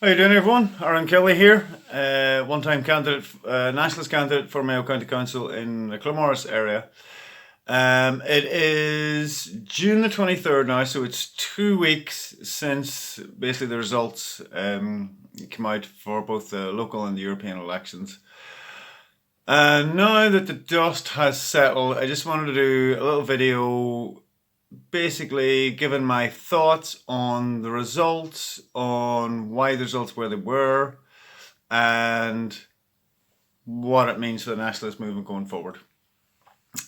How you doing, everyone? Aaron Kelly here, one-time candidate, nationalist candidate for Mayo County Council in the Claremorris area. It is June the 23rd now, so it's 2 weeks since basically the results came out for both the local and the European elections. And now that the dust has settled, I just wanted to do a little video basically giving my thoughts on the results, on why the results were they were, and what it means for the nationalist movement going forward.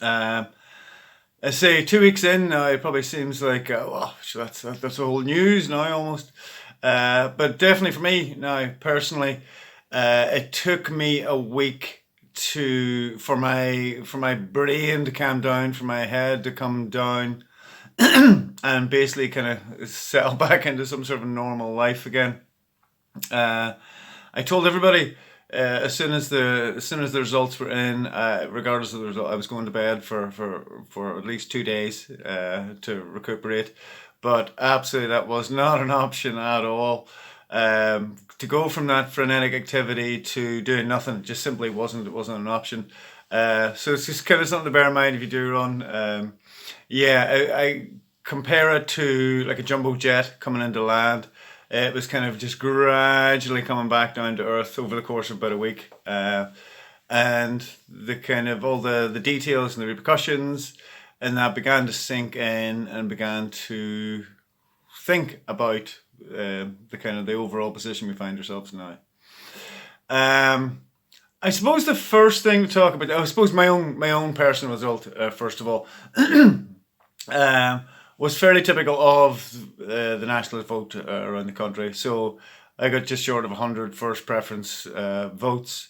I say 2 weeks in now, it probably seems like, well, that's old news now almost. But definitely for me now, personally, it took me a week for my brain to calm down, for my head to come down, and basically kind of settle back into some sort of normal life again. I told everybody as soon as the results were in, regardless of the result, I was going to bed for at least 2 days to recuperate. But absolutely, that was not an option at all. To go from that frenetic activity to doing nothing just simply wasn't an option. So it's just kind of something to bear in mind if you do run. I compare it to like a jumbo jet coming into land. It was kind of just gradually coming back down to earth over the course of about a week. And the kind of all the details and the repercussions and that began to sink in and began to think about the kind of the overall position we find ourselves now. I suppose the first thing to talk about, I suppose my own personal result, first of all, was fairly typical of the nationalist vote around the country. So I got just short of 100 first preference votes,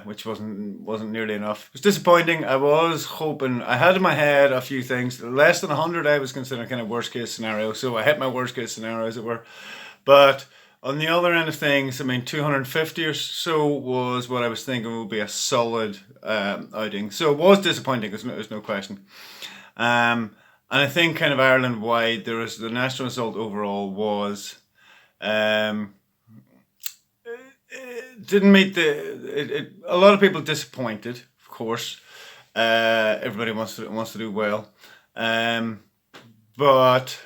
which wasn't nearly enough. It was disappointing. I was hoping, I had in my head a few things. Less than 100 I was considering kind of worst case scenario. So I hit my worst case scenario, as it were. But on the other end of things, I mean, 250 or so was what I was thinking would be a solid outing. So it was disappointing, there's no question. And I think kind of Ireland-wide, the national result overall was didn't meet a lot of people disappointed, of course. Everybody wants to do well, but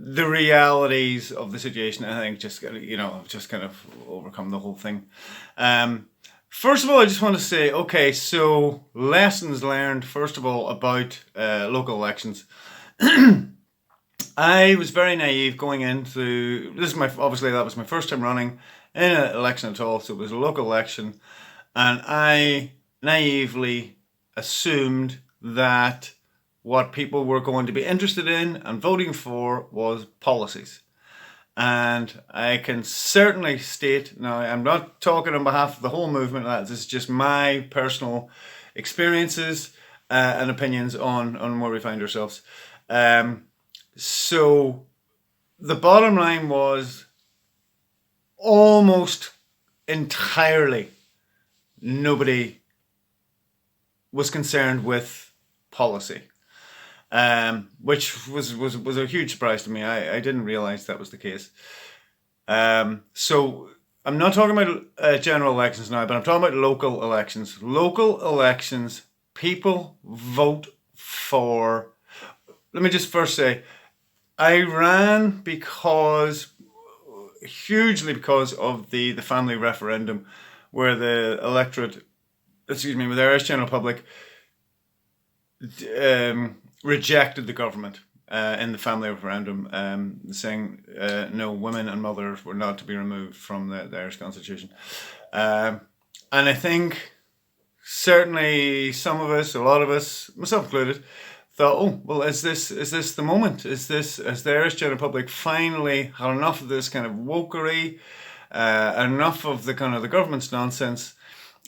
the realities of the situation, I think, just kind of overcome the whole thing. First of all, I just want to say, okay, so lessons learned, first of all, about local elections. I was very naive going into this. Obviously that was my first time running in an election at all, so it was a local election, and I naively assumed that what people were going to be interested in and voting for was policies. And I can certainly state, now I'm not talking on behalf of the whole movement, this is just my personal experiences and opinions on where we find ourselves. So the bottom line was almost entirely nobody was concerned with policy. Which was a huge surprise to me. I didn't realize that was the case. So I'm not talking about general elections now, but I'm talking about local elections. Local elections, people vote for. Let me just first say, I ran hugely because of the family referendum, where the electorate, with the Irish general public, rejected the government in the family referendum, saying no, women and mothers were not to be removed from the Irish Constitution. And I think certainly some of us, a lot of us, myself included, thought, oh, well, is this the moment? Has the Irish general public finally had enough of this kind of wokery, enough of the kind of the government's nonsense,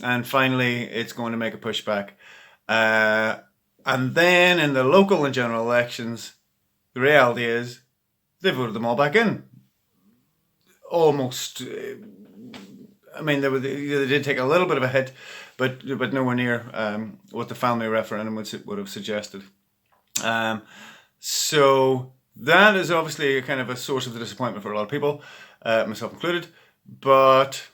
and finally it's going to make a pushback? And then in the local and general elections, the reality is they voted them all back in. Almost. I mean, they did take a little bit of a hit, but nowhere near what the family referendum would have suggested. So That is obviously a kind of a source of the disappointment for a lot of people, myself included. But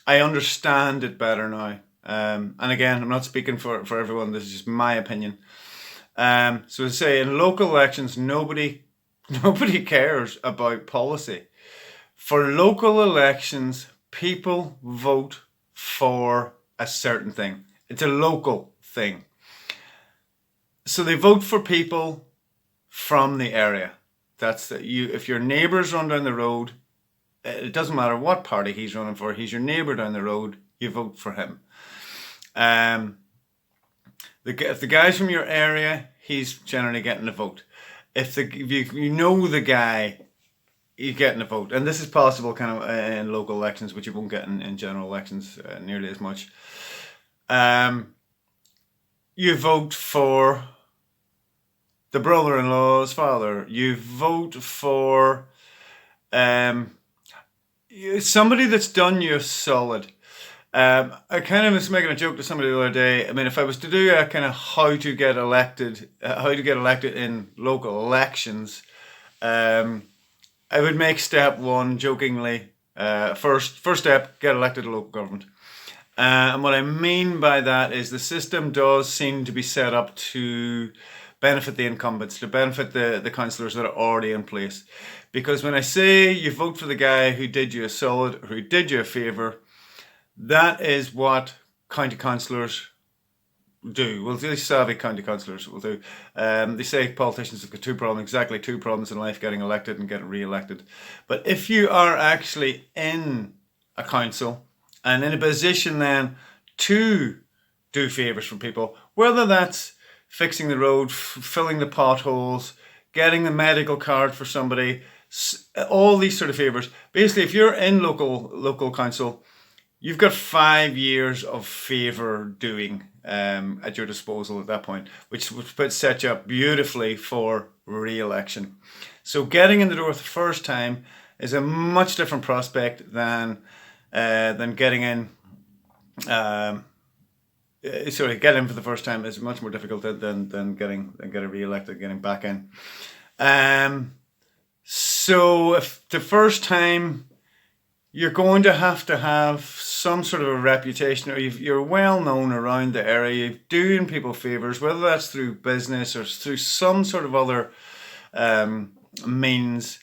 I understand it better now. And again, I'm not speaking for everyone. This is just my opinion. So to say, in local elections, nobody cares about policy. For local elections, people vote for a certain thing. It's a local thing. So they vote for people from the area. That's you. If your neighbours run down the road, it doesn't matter what party he's running for. He's your neighbour down the road. You vote for him. If the guy's from your area, he's generally getting a vote. If you know the guy, you're getting a vote. And this is possible kind of in local elections, which you won't get in general elections nearly as much. You vote for the brother-in-law's father. You vote for somebody that's done you solid. I kind of was making a joke to somebody the other day. I mean, if I was to do a kind of how to get elected in local elections, I would make step one jokingly. First step, get elected to local government. And what I mean by that is the system does seem to be set up to benefit the incumbents, to benefit the councillors that are already in place. Because when I say you vote for the guy who did you a solid, who did you a favour, that is what county councillors do. Well, these savvy county councillors will do. They say politicians have got two problems in life, getting elected and getting re-elected. But if you are actually in a council and in a position then to do favours for people, whether that's fixing the road, filling the potholes, getting the medical card for somebody, all these sort of favours. Basically, if you're in local council, you've got 5 years of favour doing at your disposal at that point, which would set you up beautifully for re-election. So getting in the door the first time is a much different prospect than getting in. Getting in for the first time is much more difficult than getting re-elected, getting back in. So if the first time, you're going to have some sort of a reputation, or you're well known around the area, you're doing people favours, whether that's through business or through some sort of other means.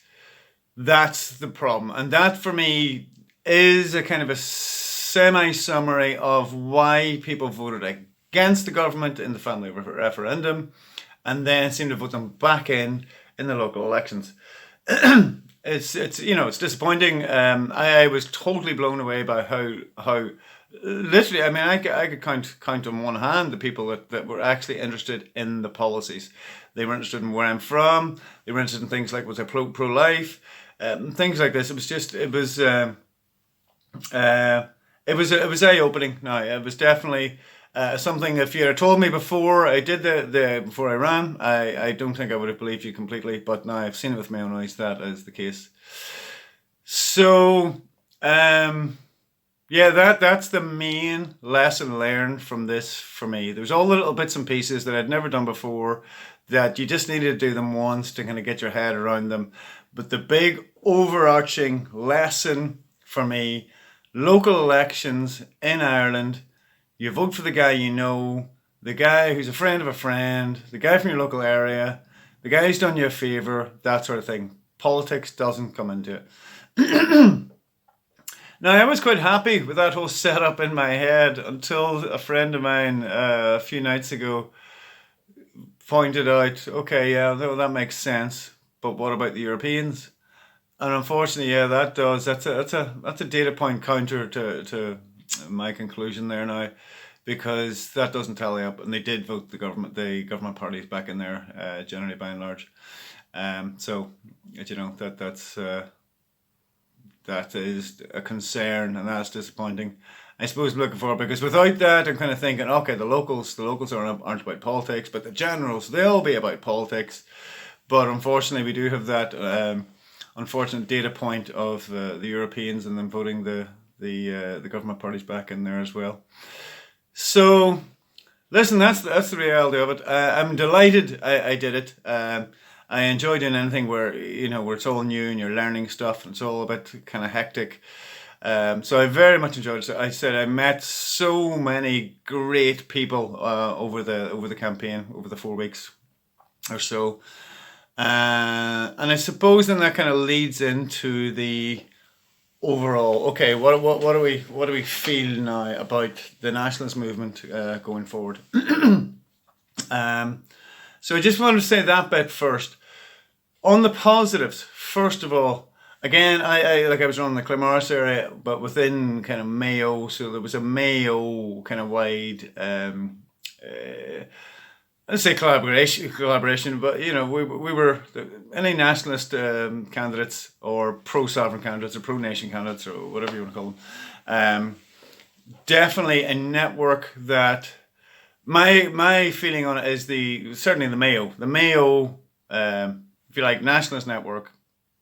That's the problem. And that for me is a kind of a semi-summary of why people voted against the government in the family referendum and then seem to vote them back in the local elections. It's disappointing. I was totally blown away by how literally, I mean, I could count on one hand the people that were actually interested in the policies. They were interested in where I'm from. They were interested in things like, was I pro-life, things like this. It was eye-opening. Now, it was definitely something. If you had told me before I did before I ran, I don't think I would have believed you completely. But now I've seen it with my own eyes. That is the case. So, that's the main lesson learned from this for me. There's all the little bits and pieces that I'd never done before that you just needed to do them once to kind of get your head around them. But the big overarching lesson for me, local elections in Ireland, you vote for the guy you know, the guy who's a friend of a friend, the guy from your local area, the guy who's done you a favour, that sort of thing. Politics doesn't come into it. Now, I was quite happy with that whole setup in my head until a friend of mine a few nights ago pointed out, okay, yeah, that makes sense, but what about the Europeans? And unfortunately, yeah, that's a data point counter to my conclusion there now, because that doesn't tally up, and they did vote the government parties back in there, generally by and large. So that is a concern, and that's disappointing. I suppose I'm looking forward, because without that, I'm kind of thinking, okay, the locals aren't about politics, but the generals, they'll be about politics. But unfortunately, we do have that unfortunate data point of the Europeans and them voting the government parties back in there as well. So, listen, that's the reality of it. I'm delighted I did it. I enjoy doing anything where where it's all new and you're learning stuff and it's all a bit kind of hectic. So I very much enjoyed it. I said I met so many great people over the campaign, over the 4 weeks or so. And I suppose then that kind of leads into the overall. Okay, what do we feel now about the nationalist movement going forward? So I just wanted to say that bit first. On the positives, first of all, again, I was on the Claremorris area, but within kind of Mayo, so there was a Mayo kind of wide, I'd say collaboration, but we were any nationalist candidates or pro-sovereign candidates or pro-nation candidates or whatever you want to call them, definitely a network that my feeling on it is certainly the Mayo, if you like, nationalist network,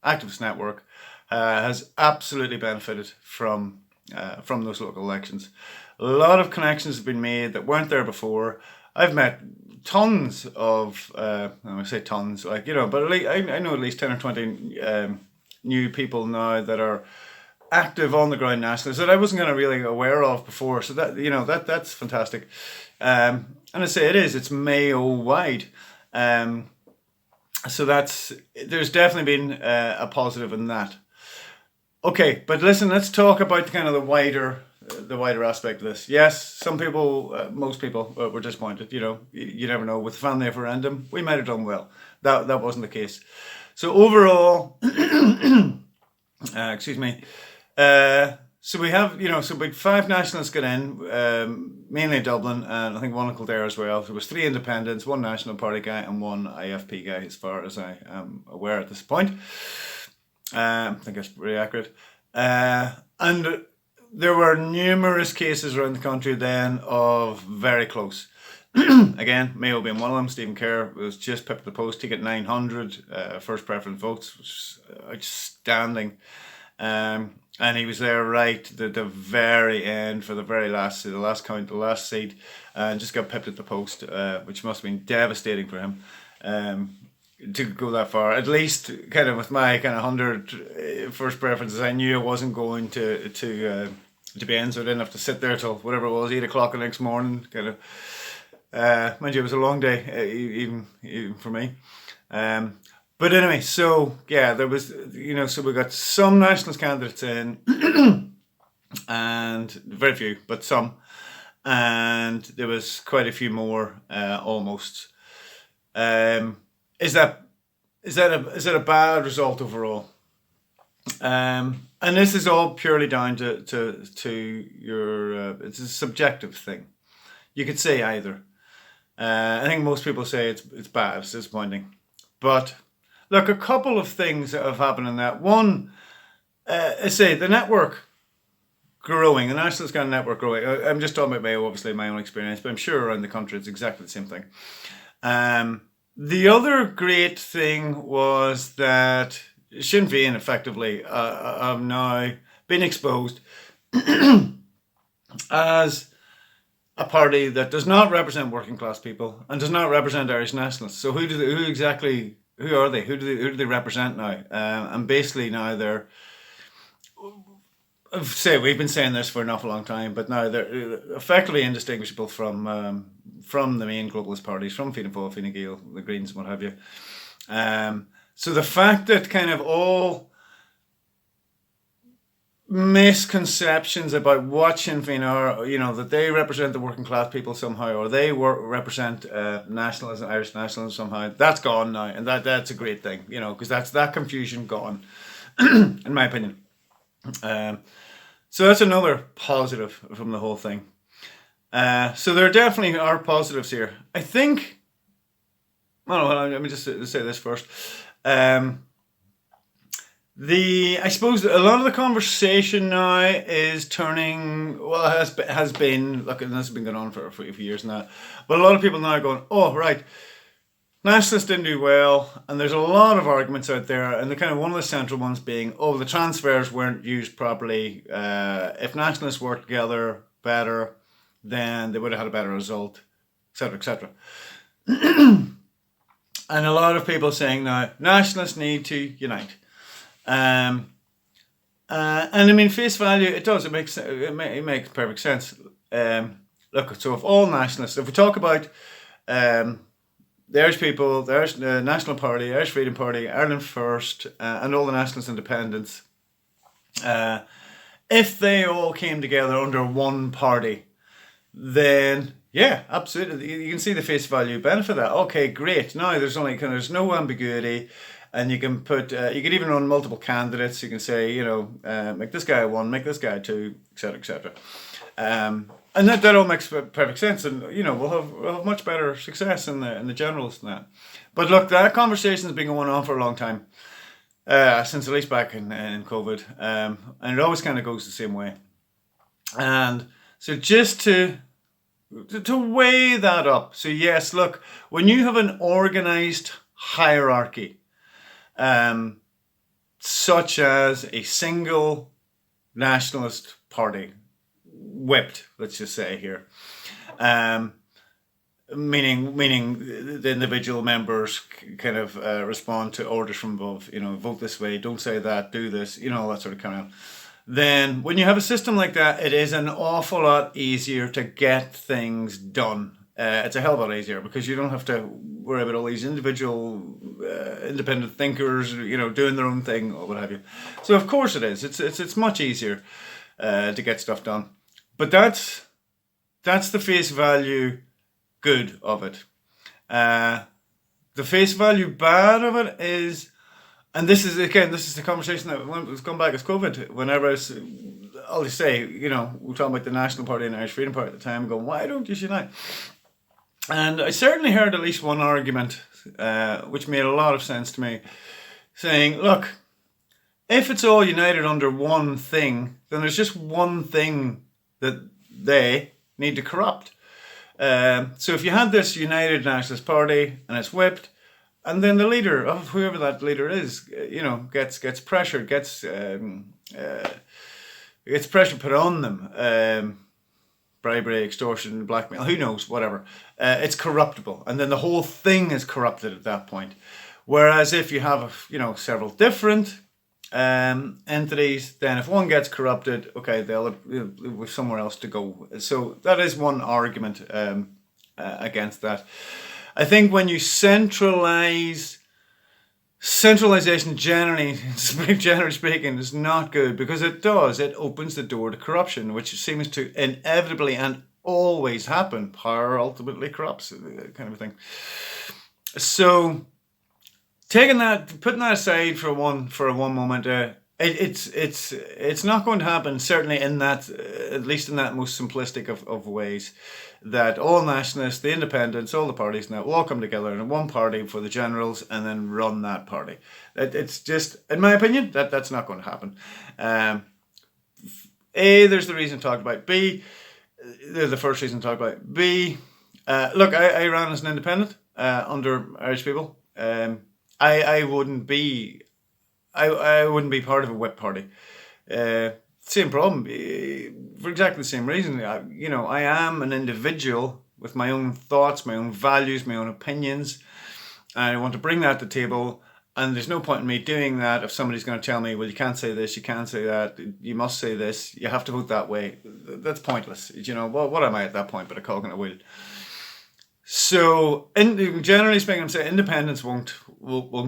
activist network, has absolutely benefited from those local elections. A lot of connections have been made that weren't there before. I've met tons of, I say tons, but at least, I know at least 10 or 20 new people now that are active on the ground nationalists that I wasn't kind of really aware of before. So that's fantastic. And I say it's Mayo wide. So there's definitely been a positive in that. Okay, but listen, let's talk about kind of the wider aspect of this. Yes, some people, most people were disappointed. You never know. With the family referendum, we might have done well. That wasn't the case. So overall, excuse me. So we have, so we 5 nationalists got in, mainly Dublin, and I think one in Kildare as well. There was 3 independents, 1 National Party guy, and 1 IFP guy, as far as I am aware at this point. I think that's pretty accurate. And there were numerous cases around the country then of very close. Again, Mayo being one of them. Stephen Kerr was just pipped the post. He got 900 first preference votes, which is outstanding. And he was there right at the very end for the very last count, the last seat, and just got pipped at the post, which must have been devastating for him. To go that far, at least kind of with my kind of 100 first preferences, I knew I wasn't going to be in, so I didn't have to sit there till whatever it was, 8 o'clock the next morning. Kind of, mind you, it was a long day, even for me. But anyway, so yeah, there was, so we got some nationalist candidates in, and very few, but some, and there was quite a few more, almost. Is that a bad result overall? And this is all purely down to your. It's a subjective thing. You could say either. I think most people say it's bad, it's disappointing. But look, a couple of things that have happened in that. One, I say the network growing, the nationalist kind of network growing. I'm just talking about Mayo, obviously my own experience, but I'm sure around the country it's exactly the same thing. The other great thing was that Sinn Féin effectively have now been exposed as a party that does not represent working class people and does not represent Irish nationalists. So who are they? Who do they represent now? And basically now they're, we've been saying this for an awful long time, but now they're effectively indistinguishable from the main globalist parties, from Fianna Fáil, Fine Gael, the Greens, and what have you. So the fact that kind of all misconceptions about what Sinn Féin are, that they represent the working class people somehow, or they represent nationalism, Irish nationalism somehow, that's gone now, and that's a great thing, because that's that confusion gone, in my opinion. So that's another positive from the whole thing. So there definitely are positives here. I think. Let me just say this first. I suppose a lot of the conversation now is turning. Well, it has been. Look, and this has been going on for a few years now. But a lot of people now are going, oh right, nationalists didn't do well, and there's a lot of arguments out there, and the kind of one of the central ones being, oh, the transfers weren't used properly. If nationalists worked together better, then they would have had a better result, etc., etc. And a lot of people saying now nationalists need to unite. Um, and I mean, face value, it does. It makes perfect sense. Look, so if all nationalists, if we talk about um, the Irish people, the Irish National Party, Irish Freedom Party, Ireland First, and all the nationalist independents, uh, if they all came together under one party, then yeah, absolutely, you can see the face value benefit of that. Okay, great. Now there's no ambiguity, and you can put you can even run multiple candidates. You can say, make this guy one, make this guy two, etc., etc. And that all makes perfect sense, and we'll have much better success in the generals than that. But look, that conversation has been going on for a long time, since at least back in COVID, and it always kind of goes the same way. And so just to weigh that up. So yes, look, when you have an organized hierarchy, such as a single nationalist party, whipped, let's just say here, meaning the individual members kind of respond to orders from above, vote this way, don't say that, do this, all that sort of kind of. Then when you have a system like that, it is an awful lot easier to get things done. It's a hell of a lot easier because you don't have to worry about all these individual independent thinkers, doing their own thing or what have you. So of course it is. It's much easier to get stuff done. But that's the face value good of it. The face value bad of it is, and this is the conversation that was going back as COVID. Whenever I'll just say, we're talking about the National Party and Irish Freedom Party at the time, going, why don't you unite? And I certainly heard at least one argument, which made a lot of sense to me, saying, look, if it's all united under one thing, then there's just one thing that they need to corrupt. So if you had this united nationalist party and it's whipped, and then the leader of whoever that leader is, gets pressure, gets pressure put on them, bribery, extortion, blackmail, who knows, whatever. It's corruptible, and then the whole thing is corrupted at that point. Whereas if you have, several different entities, then if one gets corrupted, okay, they'll have somewhere else to go. So that is one argument against that. I think when you centralization generally speaking is not good, because it opens the door to corruption, which seems to inevitably and always happen. Power ultimately corrupts, kind of a thing. So putting that aside for one moment, it's not going to happen, certainly in that, at least in that most simplistic of ways, that all nationalists, the independents, all the parties now will all come together in one party for the generals and then run that party. It's just, in my opinion, that's not going to happen. A, there's the reason talked about. B, the first reason talked about. B, look, I ran as an independent under Irish people. I wouldn't be part of a whip party. Same problem, for exactly the same reason. I am an individual with my own thoughts, my own values, my own opinions, and I want to bring that to the table. And there's no point in me doing that if somebody's going to tell me, well, you can't say this, you can't say that, you must say this, you have to vote that way. That's pointless. What am I at that point but a cog in a wheel? So, generally speaking, I'm saying independents won't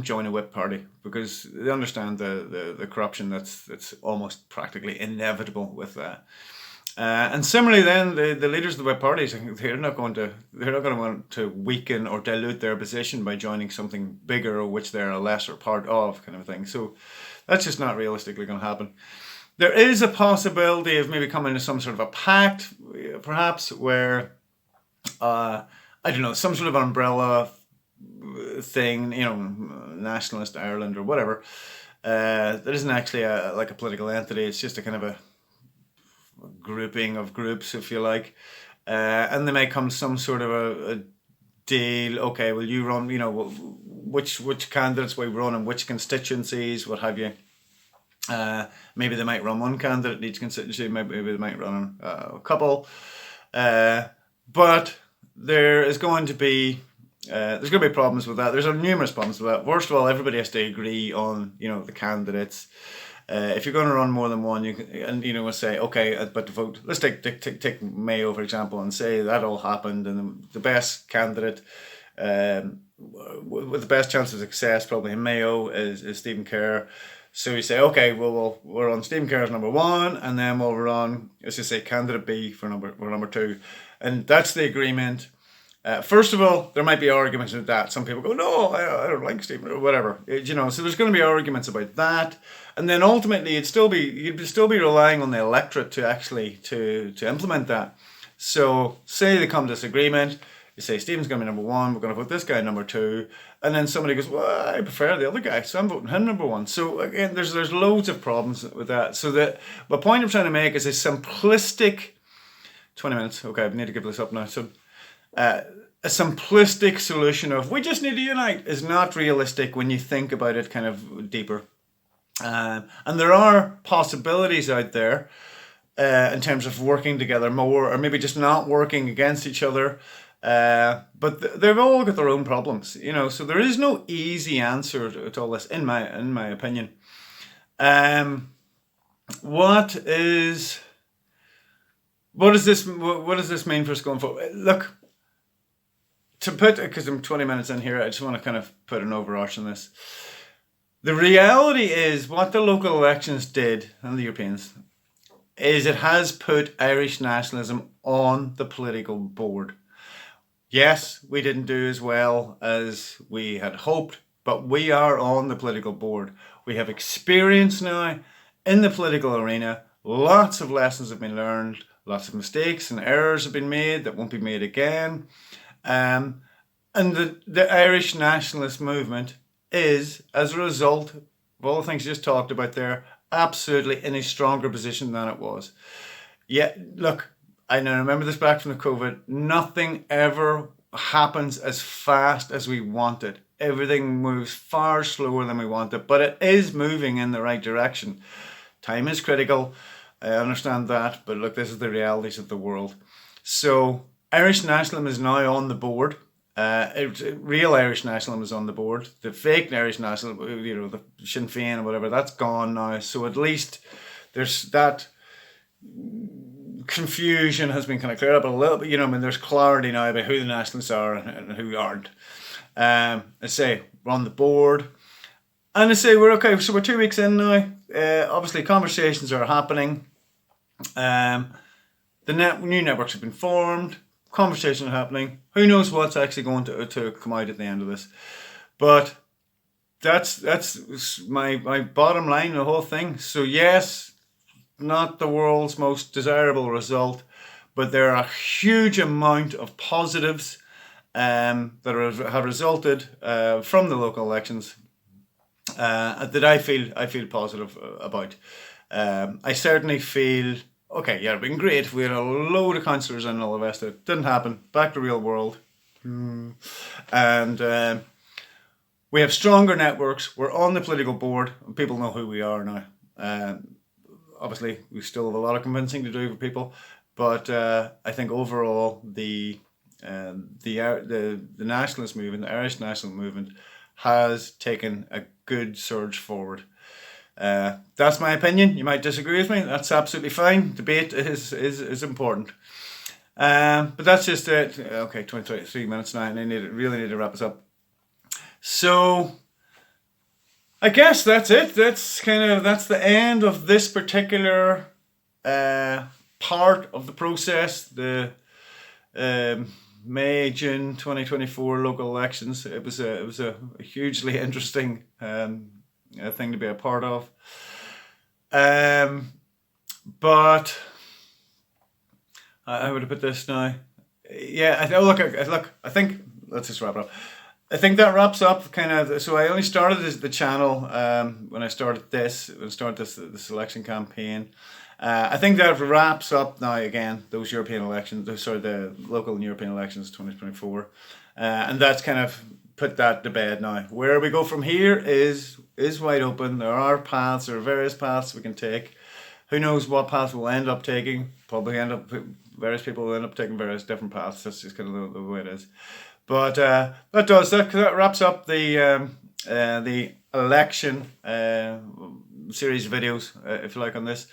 join a whip party because they understand the corruption that's almost practically inevitable with that. And similarly, then the leaders of the whip parties, they're not going to want to weaken or dilute their position by joining something bigger, or which they're a lesser part of, kind of thing. So that's just not realistically going to happen. There is a possibility of maybe coming to some sort of a pact, perhaps, where I don't know, some sort of umbrella thing, nationalist Ireland or whatever. That isn't actually like a political entity. It's just a kind of a grouping of groups, if you like. And there may come some sort of a deal. Okay, will you run, which candidates will run in which constituencies, what have you. Maybe they might run one candidate in each constituency. Maybe they might run a couple. But there is going to be There's going to be problems with that. There's numerous problems with that. First of all, everybody has to agree on, the candidates. If you're going to run more than one, we'll say, okay, but the vote. Let's take Mayo for example, and say that all happened, and the best candidate, with the best chance of success, probably in Mayo, is Stephen Kerr. So you say, okay, well, we're on Stephen Kerr as number one, and then we'll run, let's just say, candidate B for number two, and that's the agreement. First of all, there might be arguments with that. Some people go, no, I don't like Stephen, or whatever. So there's going to be arguments about that. And then ultimately, you'd still be relying on the electorate to actually to implement that. So say they come to this agreement, you say Stephen's going to be number one, we're going to vote this guy number two, and then somebody goes, well, I prefer the other guy, so I'm voting him number one. So again, there's loads of problems with that. So the point I'm trying to make is a simplistic 20 minutes. Okay, I need to give this up now. So a simplistic solution of we just need to unite is not realistic when you think about it kind of deeper. And there are possibilities out there in terms of working together more, or maybe just not working against each other. But they've all got their own problems, so there is no easy answer to all this, in my opinion. What does this mean for us going forward? Look, because I'm 20 minutes in here, I just want to kind of put an overarch on this. The reality is what the local elections did, and the Europeans, is it has put Irish nationalism on the political board. Yes, we didn't do as well as we had hoped, but we are on the political board. We have experience now in the political arena. Lots of lessons have been learned. Lots of mistakes and errors have been made that won't be made again. And the Irish nationalist movement is, as a result of all the things you just talked about there, absolutely in a stronger position than it was. Yeah, look, I now remember this back from the COVID. Nothing ever happens as fast as we want it. Everything moves far slower than we want it, but it is moving in the right direction. Time is critical. I understand that, but look, this is the realities of the world. So Irish nationalism is now on the board. Real Irish nationalism is on the board. The fake Irish nationalism, the Sinn Féin or whatever, that's gone now. So at least there's that confusion has been kind of cleared up a little bit. There's clarity now about who the nationalists are and who aren't. I say we're on the board, and I say we're okay. So we're 2 weeks in now. Obviously, conversations are happening. The new networks have been formed. Conversations are happening. Who knows what's actually going to come out at the end of this? But that's my bottom line, the whole thing. So yes, not the world's most desirable result, but there are a huge amount of positives that have resulted from the local elections that I feel positive about. I certainly feel, okay, yeah, it'd been great. We had a load of councillors and all the rest of it. Didn't happen. Back to real world. And we have stronger networks. We're on the political board. And people know who we are now. Obviously, we still have a lot of convincing to do for people. But I think overall, the nationalist movement, the Irish national movement, has taken a good surge forward. That's my opinion. You might disagree with me. That's absolutely fine. Debate is important. But that's just it. Okay, 23 minutes now, and I really need to wrap this up. So I guess that's it. That's the end of this particular part of the process. The May, June 2024 local elections. It was a hugely interesting thing to be a part of. But I would have put this now. Yeah, I think let's just wrap it up. I think that wraps up kind of. So I only started the channel when I started this election campaign. I think that wraps up now again those European elections. The local and European elections 2024, and that's kind of put that to bed now. Where we go from here is wide open. There are various paths we can take. Who knows what path we'll end up taking? Various people will end up taking various different paths. That's just kind of the way it is. But that wraps up the election series of videos, if you like, on this.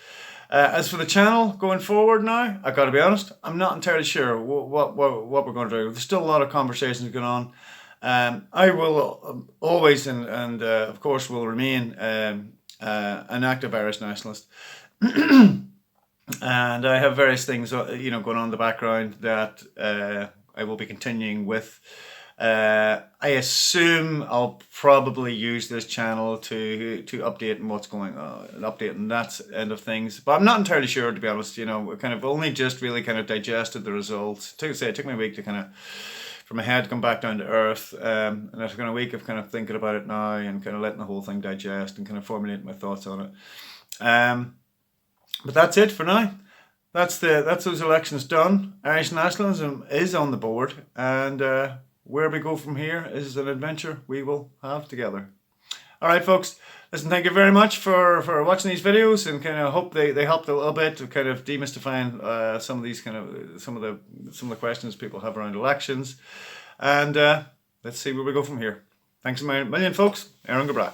As for the channel going forward now, I got to be honest, I'm not entirely sure what we're going to do. There's still a lot of conversations going on. I will always and of course will remain an active Irish nationalist. And I have various things, going on in the background that I will be continuing with. I assume I'll probably use this channel to update on what's going on, update on that end of things. But I'm not entirely sure, to be honest. Kind of only just really kind of digested the results. It took me a week to kind of, from my head, come back down to earth. And after kind of a week of kind of thinking about it now and kind of letting the whole thing digest and kind of formulating my thoughts on it. But that's it for now. That's those elections done. Irish nationalism is on the board, and where we go from here is an adventure we will have together. All right, folks. Listen, thank you very much for watching these videos, and kind of hope they helped a little bit to kind of demystifying some of these some of the questions people have around elections, and let's see where we go from here. Thanks a million, folks. Aaron Gabra.